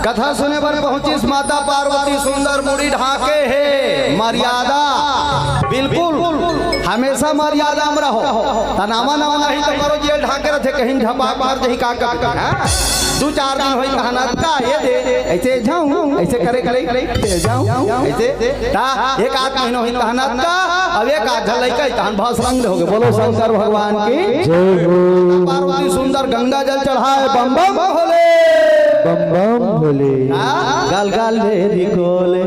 कथा सुने पर पहुंची माता पार्वती सुंदर मुड़ी ढाके है मर्यादा बिल्कुल हमेशा मर्यादा में रहो तनामा नामा नहीं तो करो जेल ढाके रखे कहीं झपा मार जही का दो चार दिन होई कहना का ये दे ऐसे जाऊं ऐसे करे करे जाऊं ऐसे ता एक आध महीना होई कहना का अब एक आध लइका तहन भस्म हो गए। बोलो शंकर भगवान की जय हो। पार्वती सुंदर गंगा जल चढ़ाए बम बम भोले बम बम भोले गाल गाल भेरी कोले।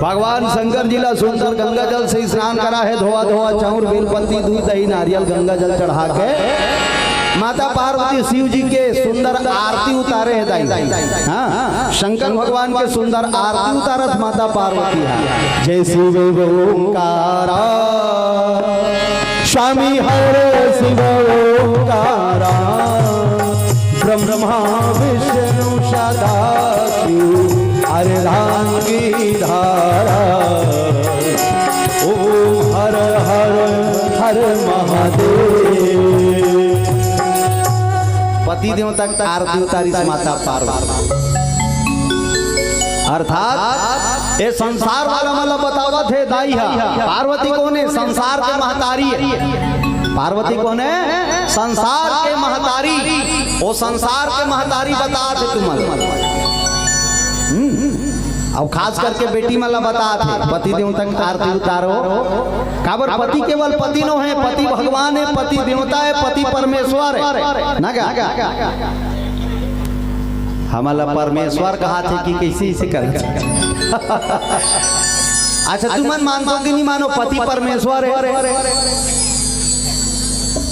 भगवान शंकर जिला सुंदर गंगा जल से स्नान करा है धोआ धोआ चाउर बेलपत्ती दूध दही नारियल गंगा जल चढ़ा के माता पार्वती शिव जी के सुंदर आरती उतारे है दाई। हाँ शंकर भगवान के सुंदर आरती उतारत माता पार्वती है। जय शिव ओंकार स्वामी हरे शिव ओंकार ब्रह्मा विष्णु सदा शिव अर्धांगी धारा ओम हर हर हर महादेव। पति देवता आरती उतारी माता पार्वती अर्थात ये संसार वाला मतलब बतावत है दाई है। पार्वती कौन है? संसार के महतारी है। पार्वती कौन है? संसार के महतारी। वो संसार के महतारी बता थे तुम अब खास करके बेटी मला बता थे पति देवता आरती उतारो काबर पति केवल पति नो है, पति भगवान है, पति देवता है, पति परमेश्वर है ना क्या? हमारा परमेश्वर कहा थे कि कैसे इसे कर अच्छा तुम मन मानते कि नहीं मानो पति परमेश्वर है?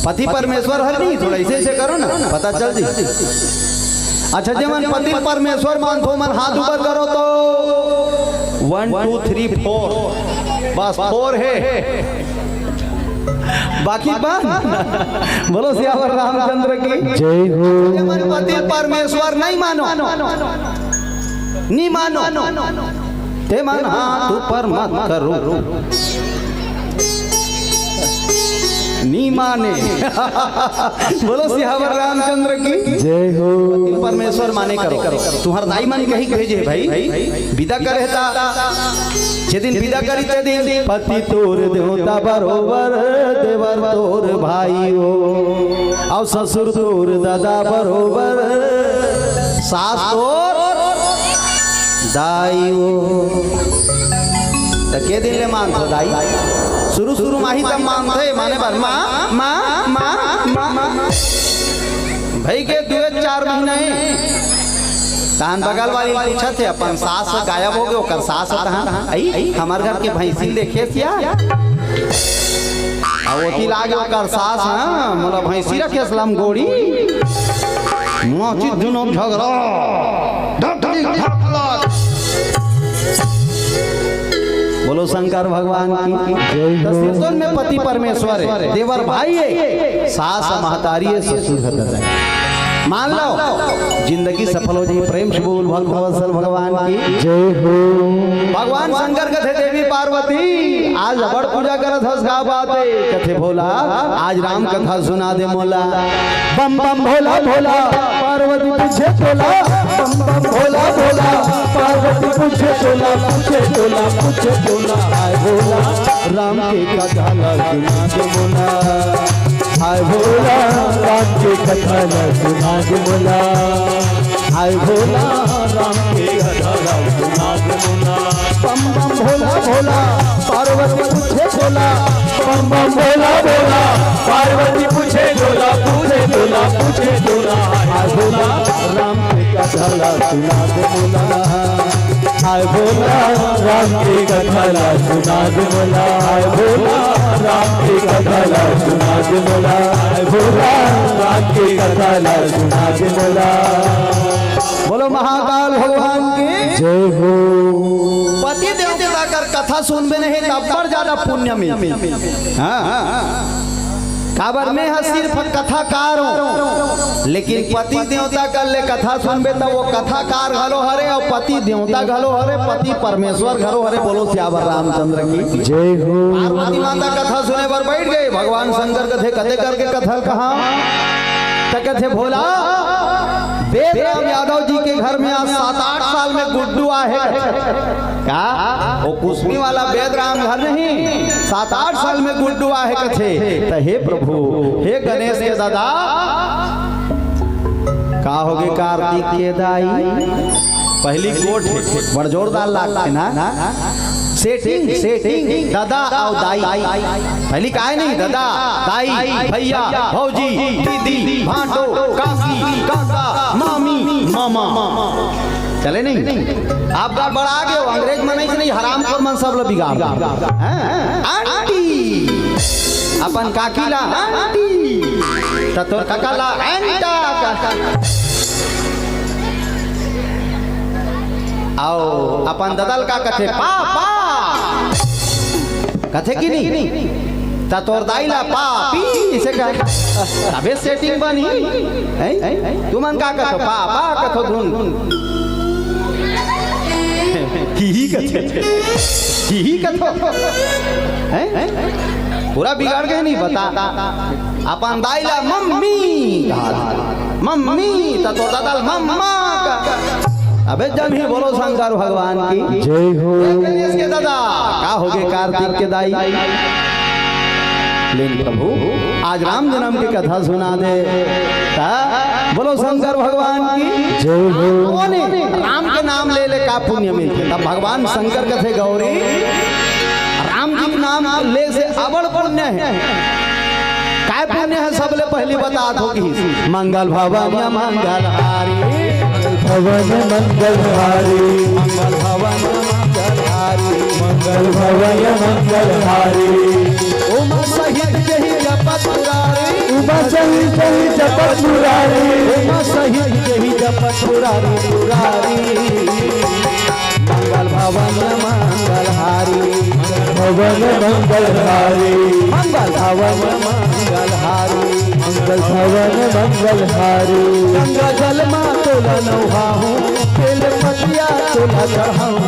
पति परमेश्वर है नहीं, थोड़ा ऐसे करो ना पता चल जी। अच्छा जब मन पति परमेश्वर मानतो मन हाथ ऊपर करो तो 1 2 3 4 बस 4 है बाकी बात बोलो सियावर रामचंद्र की जय हो। मन पति परमेश्वर नहीं मानो नहीं मानो ते मन हाथ ऊपर मत करो नी माने बोलो सियावर रामचंद्र की जय हो। परमेश्वर माने करो तुम्हार दाई मन कही भेजे भाई विदा करे जे दिन विदा करी ते दिन पति तोर देवता बरोबर देवर तोर भाई हो और ससुर तोर दादा बरोबर सास तोर दाई हो। तो के दिन ले मानतो दाई शुरू शुरू में ही तब मानते माने बार माँ माँ माँ माँ भाई के 2-4 महीने तान बगल वाली पूछा थे अपन सास गायब हो गए ओकर सास कहाँ आई हमारे घर के भैंसी देखे क्या ओती लागे ओकर सास हाँ मोला भैंसी रखे असलम गोड़ी मोची दुनो झगड़ा बोलो शंकर भगवान की जय। में पति परमेश्वर है, देवर भाई है, सास महतारी है, ससुर है। मान लो जिंदगी सफल हो जाए। प्रेम से बोल भगवत्सल भगवान की जय हो। भगवान शंकर कथे देवी पार्वती आज बड़ पूजा करत हस गा बाते कथे भोला आज राम कथा सुना दे मोला बम बम भोला भोला पार्वती पूछे तोला बम बम भोला भोला पार्वती पूछे तोला पूछे तोला पूछे तोला आय भोला राम की कथा सुना दे मोला आय भोला राम की कथा सुना दे मोला आय भोला राम की कथा सुना दे मोला बम बम भोला भोला पार्वती पूछे तोला बम बम भोला भोला पार्वती पूछे तोला पूछे तोला पूछे तोला आय भोला राम की कथा सुना दे मोला आय भोला राम की कथा सुना दे मोला आय भोला राम की कथा सुना दे मोला आय भोला राम की कथा सुना दे मोला। बोलो महाकाल भगवान की जय हो। पति देवता कर कथा सुनबे नहीं तब पर ज्यादा पुण्य मिलती। काबर में सिर्फ कथाकार हो लेकिन पति देवता कर ले कथा सुनबे तो वो कथाकार घलो हरे और पति देवता घलो हरे पति परमेश्वर घलो हरे। बोलो सियावर रामचंद्र की जय हो। पार्वती माता कथा सुने पर बैठ गए। भगवान शंकर कथे कथे करके कथा कहा तो कथे भोला बेदराम यादव जी के घर में आज 7-8 साल में गुड्डू आहे क्या वो कुसमी वाला बेदराम घर नहीं 7-8 साल में गुड्डू आहे कथे तो हे प्रभु हे गणेश के दादा का होगे कार्तिक के दाई पहली कोट बड़ जोरदार लागते ना सेटिंग सेटिंग दादा और दाई पहली काहे नहीं दादा दाई भैया भौजी दीदी भांटो काकी काका मामी मामा चले नहीं आप बार बड़ा आ गए हो अंग्रेज मन नहीं हराम खोर मन सब लोग बिगाड़ आंटी अपन काकी ला आंटी तोर काका ला एंटा आओ अपन ददल का कथे पापा कथे की नहीं तोर दाई ला पापी इसे कहे अबे सेटिंग बनी तुमन का कथो पापा कथो धुन ही कथो पूरा बिगाड़ गए नहीं बता अपन दाई ला मम्मी मम्मी तोर ददल मम्मा अबे जब ही बोलो शंकर भगवान की जय हो गणेश के दादा का होगे कार्तिक के दाई लेकिन प्रभु आज राम जन्म की कथा सुना दे बोलो शंकर भगवान की जय हो राम के नाम ले ले का पुण्य मिलते तब भगवान शंकर कथे गौरी राम जी के नाम ले से अबड़ पुण्य है काय पुण्य है सबले पहली बता दो कि मंगल भवन मंगल हारी भवन मंगल हारी मंगल भवन मंगल हारी मंगल भवन मंगल हारी उमा सहित जही जपत मुरारी उमा सहित जही जपत मुरारी उमा सहित जही जपत मुरारी मुरारी मंगल भवन मंगल हारी भवन मंगल हारी मंगल भवन मंगल हारी मंगल भवन मंगल हारी गंगा जल मां तोला नौहाहूँ बेल पतिया तोला चढ़ाऊँ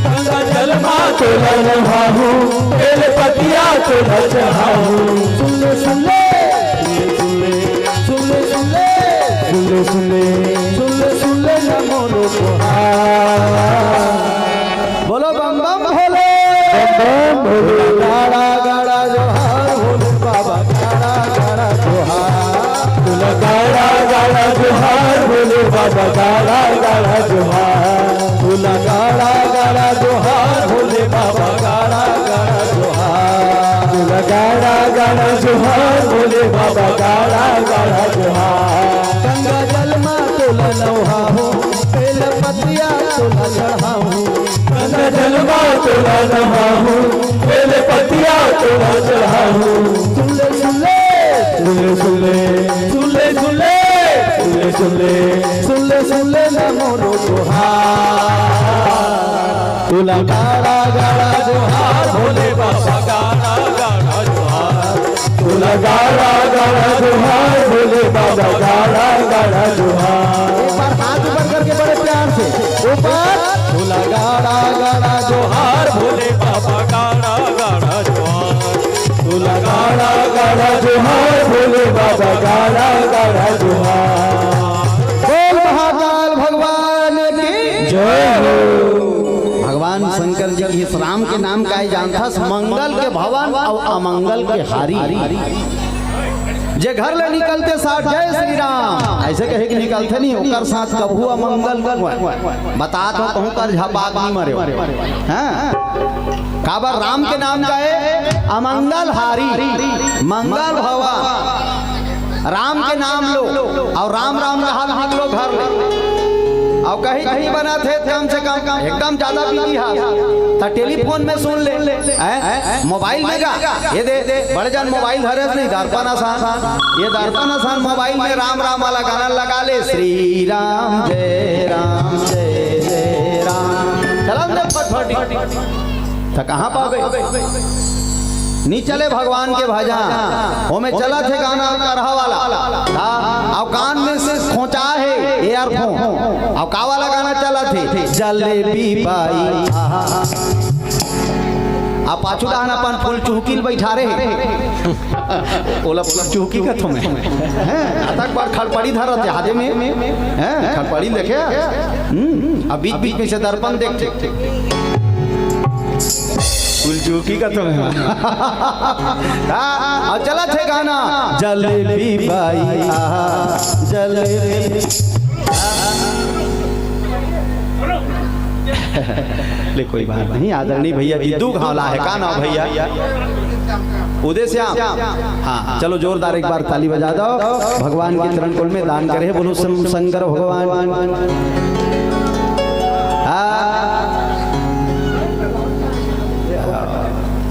गंगा जल मां तोला नौहाहूँ बेल पतिया तोला चढ़ाऊँ सुन ले सुन ले सुन ले सुन ले सुन ले सुन ले सुन ले सुन ले सुन ले मोरो बोलो बम बम भोले बम भोले गाड़ा गाड़ा जोहार भोले बाबा गाड़ा गाड़ा जोहार तुला गाड़ा गाड़ा जोहार भोले बाबा गाड़ा गाड़ा जोहार तुला गाड़ा गाड़ा जोहार भोले बाबा गाड़ा गाड़ा जोहार तुला गाड़ा गाड़ा जोहार भोले बाबा गाड़ा गाड़ा जोहार गंगा जल मां तोला नौहा हो बेल पतिया तोला चढ़ाऊं गंगा जल मां तोला नौहा हो बेल पतिया तोला चढ़ाऊं सुन ले सुन ले सुन ले सुन ले सुन ले सुन ले सुन ले सुन ले सुन ले ना मोरो जोहार तुला गाड़ा गाड़ा जोहार भोले बाबा गाड़ा गाड़ा जोहार तुला गाड़ा गाड़ा जोहार भोले बाबा गाड़ा गाड़ा जोहार एक बार हाथ ऊपर करके बड़े प्यार से ऊपर तुला गाड़ा गाड़ा जोहार भोले बाबा गाड़ा गाड़ा जोहार तुला गाड़ा गाड़ा जोहार भोले बाबा गाड़ा गाड़ा जोहार बोल महाकाल भगवान की जय हो भगवान शंकर जी इस राम के नाम का ही जानता मंगल के भवन और अमंगल के हारी जे घर ले निकलते साथ जय श्री राम ऐसे कहे कि निकलते नहीं होकर साथ कबू अमंगल बता दो कहूँ कर झपाक नहीं मरे हैं काबर राम के नाम का है अमंगल हारी मंगल भवन राम के नाम लो और राम राम का हाल हम लोग घर ले और कहीं कहीं बना थे हमसे कम एकदम ज्यादा बिजी है टेलीफोन में सुन ले मोबाइल में गा ये दे बड़े जन मोबाइल धरे नहीं दर्पण आसान ये दर्पण आसान मोबाइल में राम राम वाला गाना लगा ले श्री राम जय राम चलो फटफटी तो कहाँ पावे नहीं चले भगवान के भजन वो में चला थे गाना करहा वाला और कान में से खोचा है ईयरफोन और का वाला गाना चला थे जलेबी पाई आप पाछू डाहन अपन फुल चुहकिल बैठा रहे ओला फुल चुहकी का तुम हैं तक बार खड़पड़ी धर रहते हाथे में हैं खड़पड़ी देखे अब बीच बीच में से दर्पण देखते फुल चुहकी का तुम और चला थे गाना जलेबी बाई जलेबी ले कोई बात नहीं आदरणीय भैया जी दू घावला है का नाम भैया उदय श्याम हाँ चलो जोरदार एक बार ताली बजा दो भगवान के चरण कुल में दान करे बोलो शंकर भगवान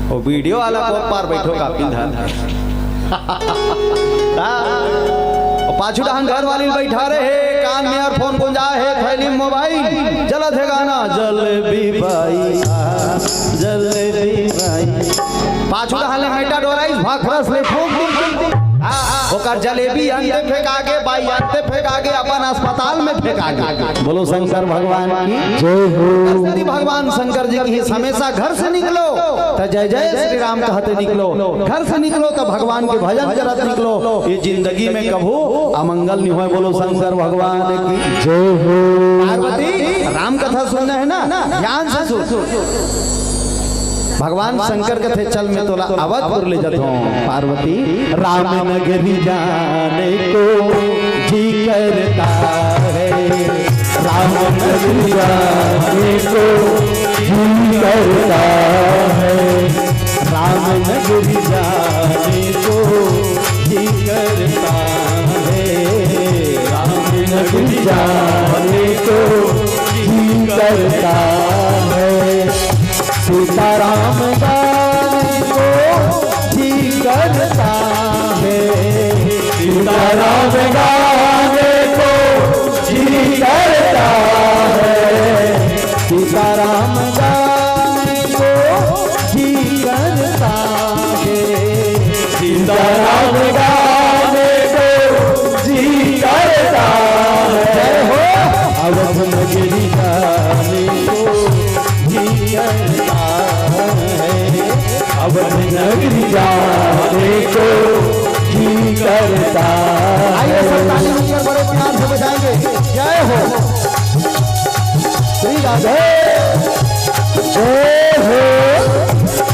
वो वीडियो वाला को पार बैठो का पिंधा पाछू डहान घर वाली बैठा रहे कान में ईयरफोन गुंजा है थैली मोबाइल चला थे गाना जलेबी बाई जलेबी बाई पाछू डहान ले मेटा डोराइस भाखरस ले फूक ओकर जलेबी अंते फेंक आगे बाई अंते फेंक आगे अपन अस्पताल में फेंक आगे बोलो शंकर भगवान की जय हो यदि भगवान शंकर जी की हमेशा घर से निकलो तो जय जय श्री राम कहते निकलो घर से निकलो तो भगवान के भजन करत निकलो ये जिंदगी में कभू अमंगल नहीं होए बोलो शंकर भगवान की जय हो पार्वती राम कथा सुनना है ना ध्यान से सुन भगवान शंकर कथे चल में तोला अवधपुर ले जाता हूँ पार्वती राम नगरी जाने को जी करता है राम नगरी जाने को जी करता है राम नगरी जाने को जी करता है राम नगरी जाने को जी करता है सीताराम गाने को जी करता है सीताराम गाने को जी करता है सीताराम गाने को जी करता है सीताराम गाने को जी करता है हो अवध नगरी जाने को जी करता अवध नगरी जाने को जी करता आइए सब ताली मिलकर बड़े प्यार से बजाएंगे जय हो श्री राधे जय हो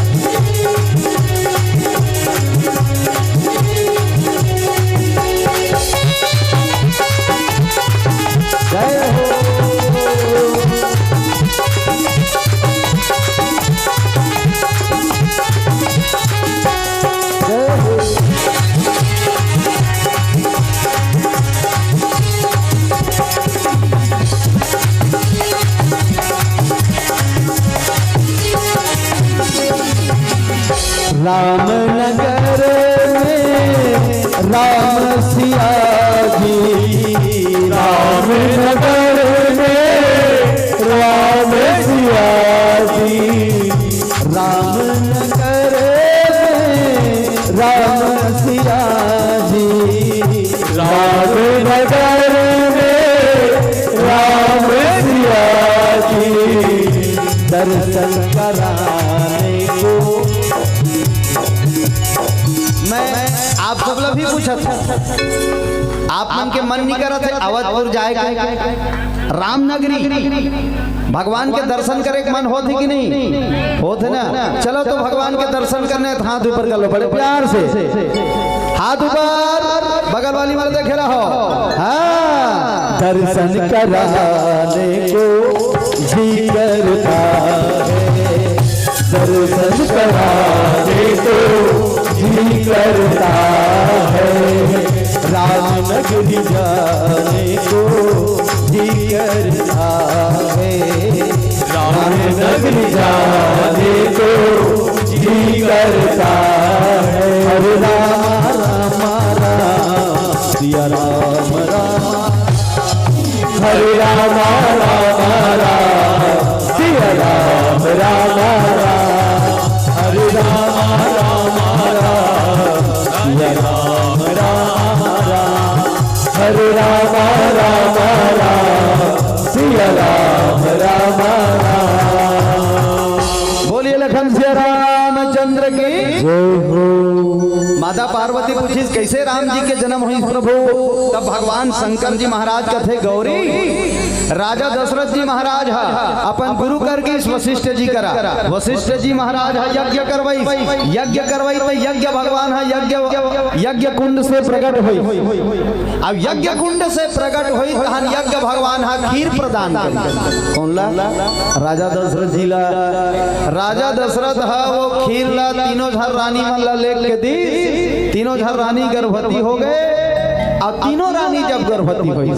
जय हो राम नगर में राम सिया जी राम नगर में राम सिया जी राम नगर में राम सिया जी राम नगर में राम सिया जी दर्शन कराने को मैं आप सब लोग भी पूछा था आप मन के मन नहीं कर रहे अवधपुर जाएगा रामनगरी भगवान के दर्शन करे मन हो थी कि नहीं होते ना चलो तो भगवान के दर्शन करने हाथ ऊपर कर लो बड़े प्यार से हाथ ऊपर बगल वाली वाले देखे रहो हाँ दर्शन कराने को जी करता है दर्शन कराने को जी करता है राम नगरी जाने को जी करता है राम नगरी जाने को जी करता है हरे राम राम राम सिया राम राम हरे राम राम राम सिया राम राम राम हरे राम राम राम सिया राम राम राम हरे राम राम राम सिया राम राम राम बोलिए लखन सिया राम। कैसे राम जी के जन्म हुई प्रभु? तब भगवान शंकर जी महाराज कथे गौरी राजा दशरथ जी महाराज है अपन गुरु करके वशिष्ठ जी करा। वशिष्ठ जी महाराज है यज्ञ करवाई तो यज्ञ भगवान है यज्ञ कुंड से प्रकट हुई। अब यज्ञ कुंड से प्रकट हुई तहन यज्ञ भगवान है खीर प्रदान करी। कौन ला? राजा दशरथ जी ला। राजा दशरथ है वो खीर ला तीनों झर रानी मन ला लेके दी। तीनों झर रानी गर्भवती हो गए और तीनों रानी जब गर्भवती हुई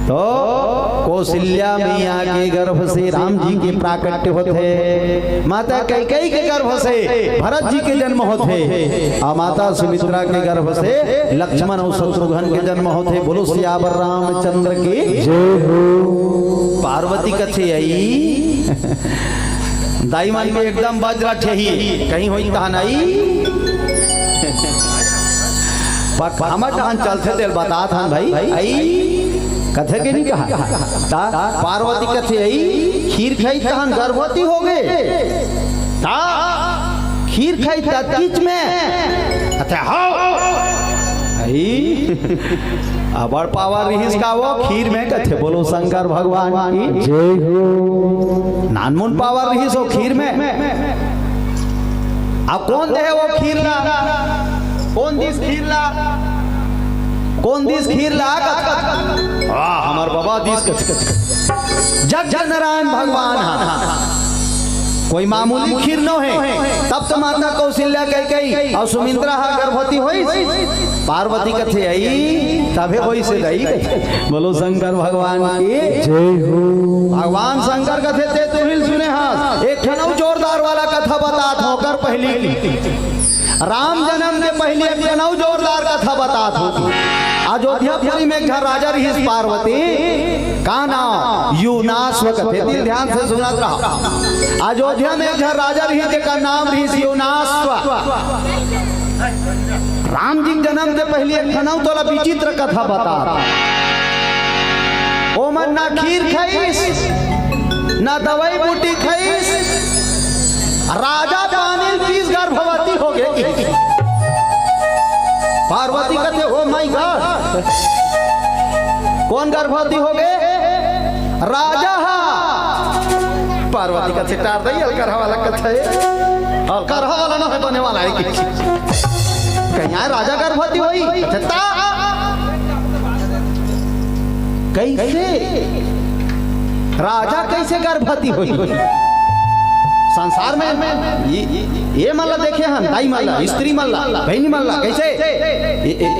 तो कौशल्या मैया के गर्भ से राम जी के प्राकट्य होते, माता कैकेयी के गर्भ से भरत जी के जन्म होते और माता सुमित्रा के गर्भ से लक्ष्मण और शत्रुघ्न के जन्म होते। बोलो सियावर रामचंद्र की जय हो। पार्वती कथे आई दाई मान में एकदम बाजरा ठेही कहीं होई तहनाई हमर टहन चलते तेल बता था भाई आई कथे के नहीं कहा। पार्वती कथे आई खीर खाई तहन गर्भवती हो गए। खीर खाई किच में अबर पावर रहीस का वो खीर में कथे। बोलो शंकर भगवान की जय हो। नानमुन पावर रहीस हो खीर में। अब कौन दे वो खीर ला? कौन दिस खीर ला? कौन दिस खीर ला? हमार बाबा दिस जग नारायण भगवान है। कोई मामूली खीर न है। तब तो माता कौशल्या कैकेयी और सुमित्रा गर्भवती हुई। पार्वती कथे आई तबे होई से रही। बोलो शंकर भगवान की जय हो। भगवान शंकर कथे ते तुहिल सुने हां एक ठनौ जोरदार वाला कथा बतात होकर पहली राम जन्म के पहले एक ठनौ जोरदार कथा बतात होती। अयोध्यापुरी में घर राजा रही पार्वती का नाम यूनास्व कथे। दिल ध्यान से सुनत रहो। अयोध्या में घर राजा रही का नाम रही यूनास्व। राम जी जन्म से पहले एक ठनौ तोला विचित्र कथा बता। ओ मन ना खीर खाईस ना दवाई बूटी खाईस राजा पानी पीस गर्भवती हो गई। पार्वती कहते हो माय गॉड कौन गर्भवती हो गए? राजा हा। पार्वती का सिटार दई अलकरहा वाला कथे अलकरहा वाला ना बने वाला है कि कहीं राजा गर्भवती हुई कैसे राजा कैसे गर्भवती हुई? संसार में ये मल्ला देखे हम दाई मल्ला स्त्री मल्ला बहनी मल्ला कैसे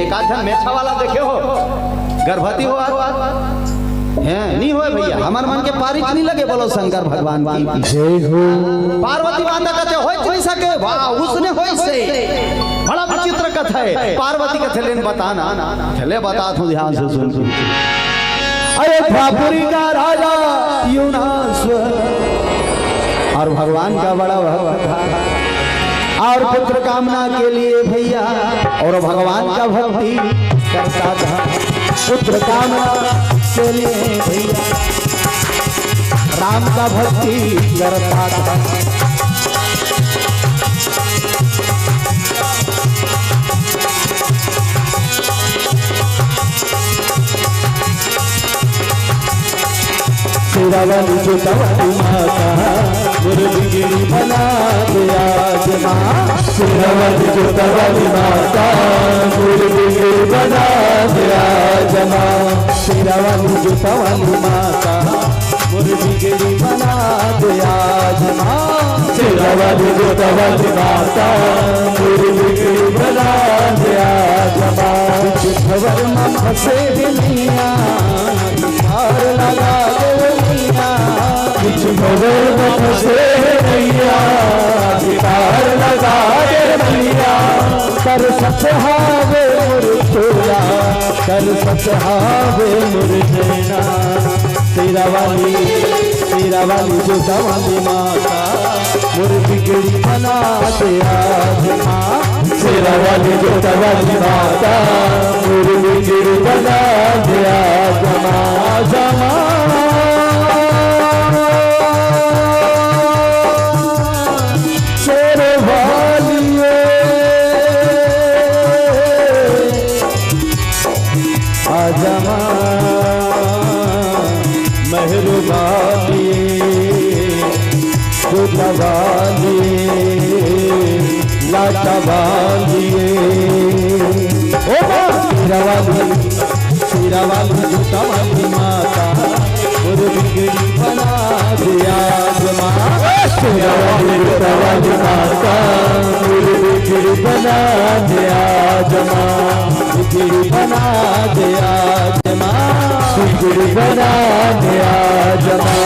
एक आध मेछा वाला देखे हो गर्भवती हो हैं नहीं हो भैया। हमार मन के पारिच नहीं लगे। बोलो शंकर भगवान की जय हो। पार्वती माता कहते हो नहीं सके वाह उसने हो से बड़ा विचित्र कथा है। पार्वती कथे लेन बताना चले बता तू ध्यान से सुन। अयोध्यापुरी का राजा यूनास्व और भगवान का बड़ा भक्त था और पुत्र कामना के लिए भैया और भगवान का भक्ति करता था। पुत्र कामना के लिए भैया राम का भक्ति करता था। सिरावाली जो तवाली माता मुर्गी बना दिया जना। सिरावाली जो तवाली माता मुर्गी बना दिया जना। सिरावाली जो तवाली माता मुर्गी बना दिया जना। सिरावाली जो तवाली माता मुर्गी बना दिया जना। खबर में फंसे दुनिया हार लगा देवनिया कुछ खबर में फंसे नैया गिटार लगा देवनिया कर सतहावे मुरझोला कर सतहावे मुरझेना। तेरा वाली जो दवाली माता मुर्गी बना दिया जना। तेरा वाली जो दवाली माता मुर्गी बना दिया जना। जमा शेर वालिए मेहरबानी खुदावानी लाटावानी ओ सिरावाली जुटावाली माता और बिगड़ी बना दिया जमा सिरावाली जुटावाली माता और बिगड़ी बना दिया जमा बिगड़ी बना दिया जमा बिगड़ी बना दिया जमा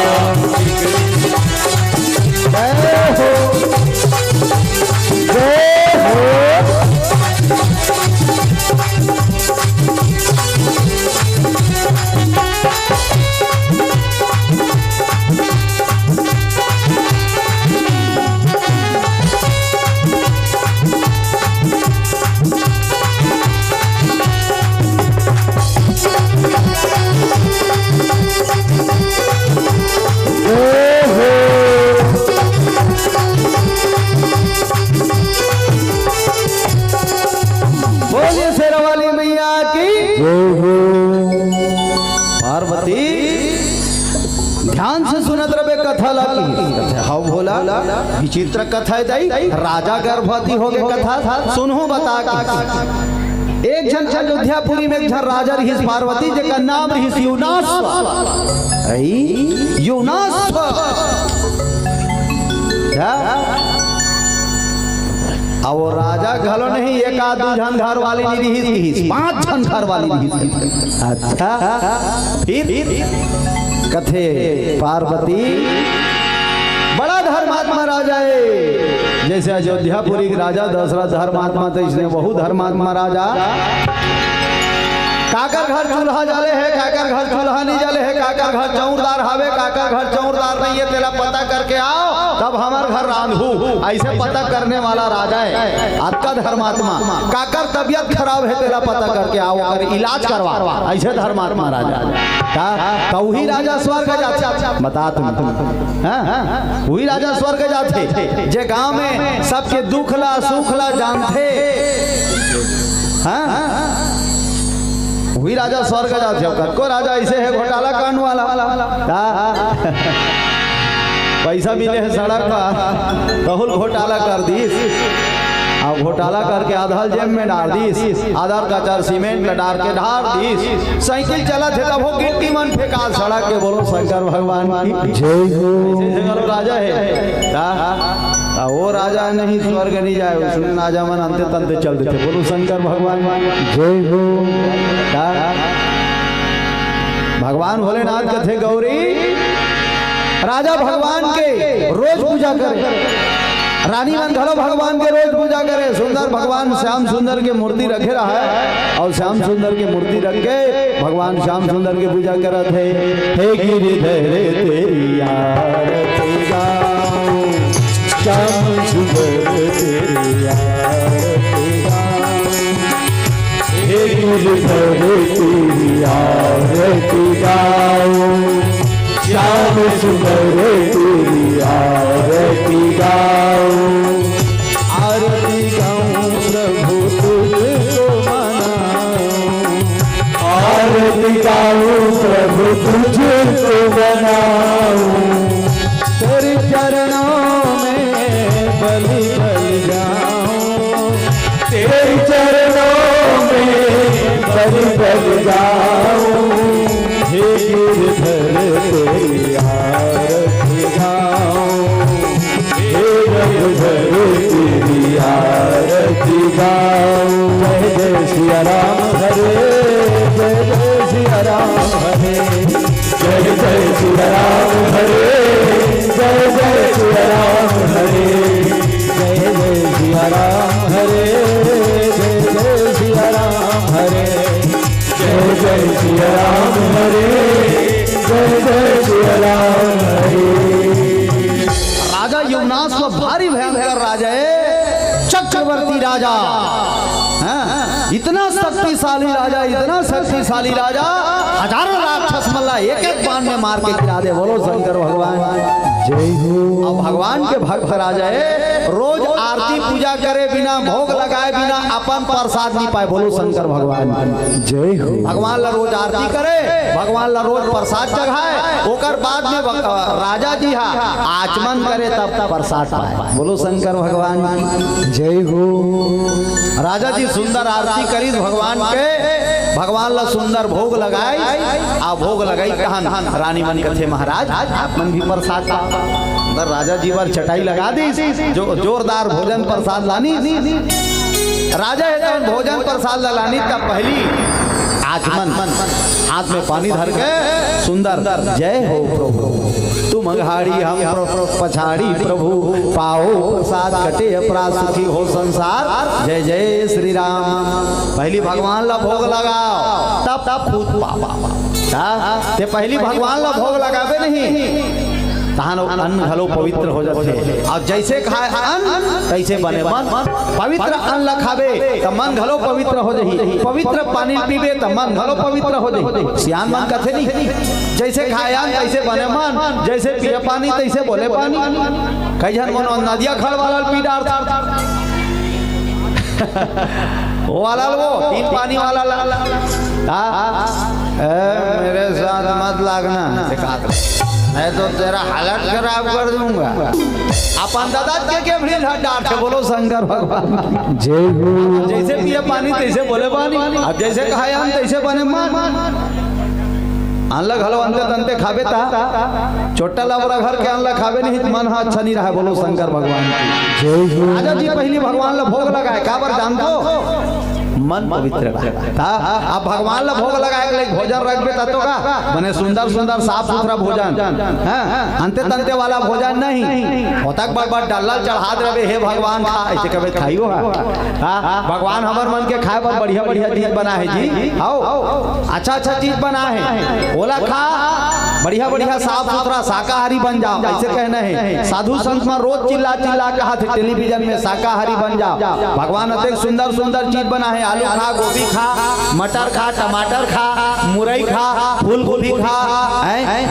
बोलिए शेरावाली मैया की पार्वती ध्यान से सुनत रहे कथा लगी हाउ भोला विचित्र कथा दई राजा गर्भवती हो गए कथा सुनहु बता एक जन अयोध्यापुरी में एक जन राजा रही पार्वती जेका नाम रही यूनास अब वो राजा घलो नहीं एक आध दो जन घर वाली नहीं रही 5 जन घर वाली रही। अच्छा फिर कथे पार्वती बड़ा धर्मात्मा राजा है जैसे अयोध्यापुरी के राजा दशरथ धर्मात्मा तो इसने बहु धर्मात्मा राजा काकर घर चूल्हा जाले है काकर घर चूल्हा नहीं जाले है काकर घर चौरदार हावे काकर घर चौरदार नहीं है तेरा पता करके आओ तब हमार घर रांधू ऐसे पता करने वाला राजा है आपका धर्मात्मा काकर तबियत खराब है तेरा पता करके आओ और इलाज करवा ऐसे धर्मात्मा राजा का वही राजा स्वर्ग जाते बता तुम वही राजा स्वर्ग जाते जे गांव में सबके दुखला सुखला जानते वही राजा स्वर्ग जाते को राजा ऐसे है घोटाला कांड वाला पैसा मिले है सड़क पर बहुत घोटाला कर दी अब घोटाला करके आधार जेब में डाल दी आधार का 4 सीमेंट में डाल के ढार दी साइकिल चला थे तब वो गिट्टी मन फेंका सड़क के बोलो शंकर भगवान की जय हो राजा है वो राजा नहीं स्वर्ग नहीं जाए उसने राजा मन अंते तंते चल देते बोलो शंकर भगवान जय हो भगवान भोलेनाथ के थे गौरी राजा भगवान के रोज पूजा करे रानी मन घलो भगवान के रोज पूजा करे सुंदर भगवान श्याम सुंदर के मूर्ति रखे रहा है और श्याम सुंदर की मूर्ति रख के भगवान श्याम सुंदर की पूजा करत है हे गिरिधर तेरी आरती गाऊं श्याम सुंदर तेरी आरती गाऊं हे गिरिधर तेरी आरती गाऊं श्याम सुंदर तेरी आरती गाऊं आरती गाऊं प्रभु तुझको मनाऊं आरती गाऊं प्रभु तुझको मनाऊं तेरे चरणों में बलि बल जाऊं तेरे चरणों में बलि बल जाऊं हे गिरधर तेरी आरती गाऊं हे गिरधर तेरी आरती गाऊं जय जय सिया राम हरे जय जय सिया राम हरे जय जय सिया राम हरे जय जय सिया राम हरे जय जय सिया राम हरे जय जय सिया राम हरे जय जय सिया राम हरे जय जय सिया राम हरे। राजा यूनास को भारी भयंकर राजा है चक्रवर्ती राजा इतना शक्तिशाली राजा हजारों राक्षस मल्ला एक एक बाण में मार के गिरा दे बोलो शंकर भगवान। जय हो अब भगवान के भक्त राजा है रोज आरती पूजा करे बिना भोग लगाए बिना अपन प्रसाद नहीं पाए। बोलो शंकर भगवान जय हो भगवान ला रोज आरती करे भगवान ला रोज प्रसाद चढ़ाए ओकर बाद में राजा जी हा आचमन करे तब प्रसाद पाए। बोलो शंकर भगवान जय हो राजा जी सुंदर आरती करी भगवान के भगवान ला सुंदर भोग लगाई आ भोग लगाई कहन रानी मन कथे महाराज मन भी प्रसाद अगर राजा जी वर चटाई लगा दी जो जोरदार भोजन प्रसाद लानी राजा है तो भोजन प्रसाद लानी तब पहली आचमन हाथ में पानी धर के सुंदर जय हो प्रभु तुम अघाड़ी हम पछाड़ी प्रभु पाओ प्रसाद कटे अपराध सुखी हो संसार जय जय श्री राम। पहली भगवान ला भोग लगाओ तब फूट पापा ते पहली भगवान ला भोग लगावे नहीं तहां अन्न घलो पवित्र हो जाते और जैसे खाए अन्न तैसे बने मन पवित्र अन्न खावे तो मन घलो पवित्र हो जाही पवित्र पानी पीबे तो मन घलो पवित्र हो जाही सियान मन कथे नहीं जैसे खाए अन्न तैसे बने मन जैसे पिए पानी तैसे बोले पानी कई जन मन नदिया खड़ वाला पी डार वो वाला वो तीन पानी वाला मेरे साथ मत लागना मैं तो तेरा हालत खराब कर दूंगा। अपन दादा के भी डांट बोलो शंकर भगवान जय हो जैसे पिए पानी तैसे बोले पानी अब जैसे खाए हम तैसे बने मन अनला घलो अंते तंते खावे ता छोटा लबरा घर के अनला खावे नहीं मन हा अच्छा नहीं रहा। बोलो शंकर भगवान जय हो राजा जी पहली भगवान ला भोग लगाए काबर जान दो मन पवित्र था अब भगवान ला भोग लगाए के भोजन रखबे तो का बने सुंदर सुंदर साफ सुथरा भोजन अंते तंते वाला भोजन नहीं होता बार बार डालल चढ़ा देवे हे भगवान खा ऐसे कबे खाइयो भगवान हमर मन के खाए पर बढ़िया बढ़िया चीज बना है जी आओ अच्छा अच्छा चीज बना है ओला खा बढ़िया बढ़िया साफ सुथरा शाकाहारी बन जाओ ऐसे कहना है। साधु संत में रोज चिल्ला चिल्ला कहा थे टेलीविजन में शाकाहारी बन जाओ भगवान अत्यंत सुंदर सुंदर चीज बना है आलू खा गोभी खा मटर खा टमाटर खा मुरई खा फूल गोभी खा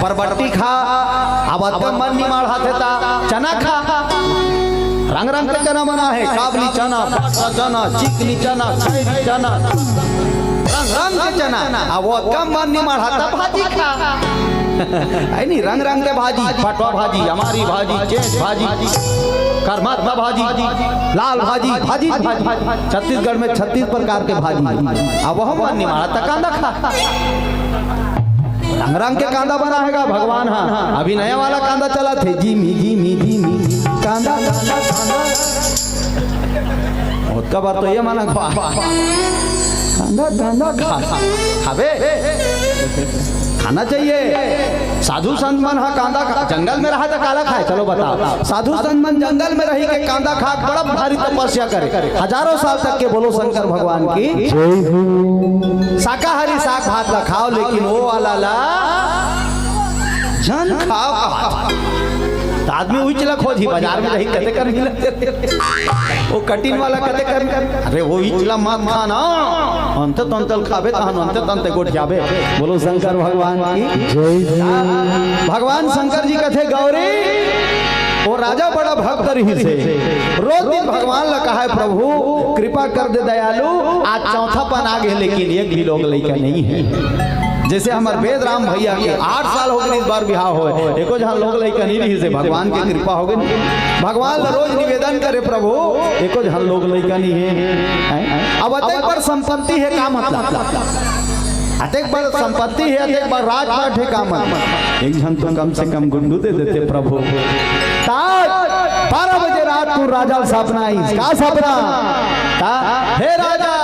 बरबट्टी खा अब मन नहीं मार हाथ चना खा रंग रंग का चना बना है काबली चना चना चिकनी चना चना रंग रंग के चना अब वो कम मन नहीं मार हाथ भाजी खा है नहीं रंग रंग के भाजी पटवा भाजी हमारी भाजी चेस भाजी कर्मात्मा भाजी लाल भाजी भाजी छत्तीसगढ़ में 36 प्रकार के भाजी अब वह मन नहीं मारा था कांदा खा रंग रंग के कांदा बनाएगा भगवान। हाँ अभी नया वाला कांदा चला थे जीमी जीमी जीमी कांदा उसका बात तो ये माना खा कांदा कांदा खावे खाना चाहिए। साधु संत मन हा कांदा जंगल में रहा था काला खाए चलो बताओ साधु संत मन जंगल में रही के कांदा खा बड़ा भारी तपस्या करे हजारों साल तक के। बोलो शंकर भगवान की जय हो शाकाहारी साग भात ला खाओ लेकिन वो वाला ला जन खाओ तो आदमी उचला खोजी बाजार में रही कते कर वो कटिन वाला कते कर अरे वो उचला मत खाना अंत तंतल खावे तहन अंत तंते गोठियाबे। बोलो शंकर भगवान की जय हो भगवान शंकर जी कथे गौरी वो राजा बड़ा भक्त रही से रोज दिन भगवान ला कहा है प्रभु कृपा कर दे दयालु आज चौथा पन आ गए लेकिन एक भी लोग लड़का नहीं है। जैसे हमारे वेद राम भैया के 8 साल हो गए इस बार बिहार हो एको जहां लोग लड़का नहीं रही से भगवान की कृपा हो गई भगवान रोज निवेदन करे प्रभु एको जहां लोग लड़का नहीं है। अब अतः पर संपत्ति है का मतलब अतेक बार संपत्ति है अतेक बार राजपाट है का मतलब एक जन तो कम से कम गुंडू दे देते प्रभु। 12 बजे रात को राजा सपना आई का सपना हे राजा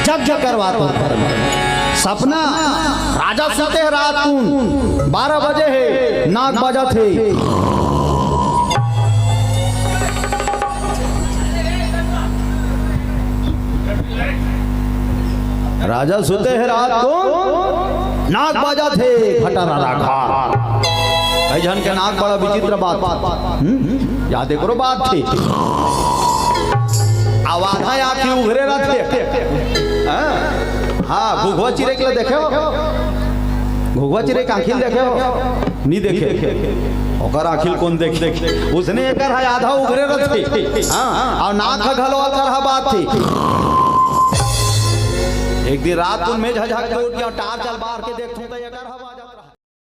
यज्ञ करवाता सपना राजा सोते है रात को 12 बजे है नाग बजा थे राजा सोते है रात को नाग बजा थे खटारा राखा जन के नाग बड़ा विचित्र बात याद करो बात थी आवाधा आखी उघरे रहते हाँ गुघवा चिरे के लिए देखे घुघवा चिरे के आखिल देखे हो? नहीं देखे ओकर आखिल कौन देखे? उसने एकर है आधा उगरे रथे हां और नाक घलो कर बात थी। एक दिन रात में झझक के उठ गया टार चल बाहर के देखूं तो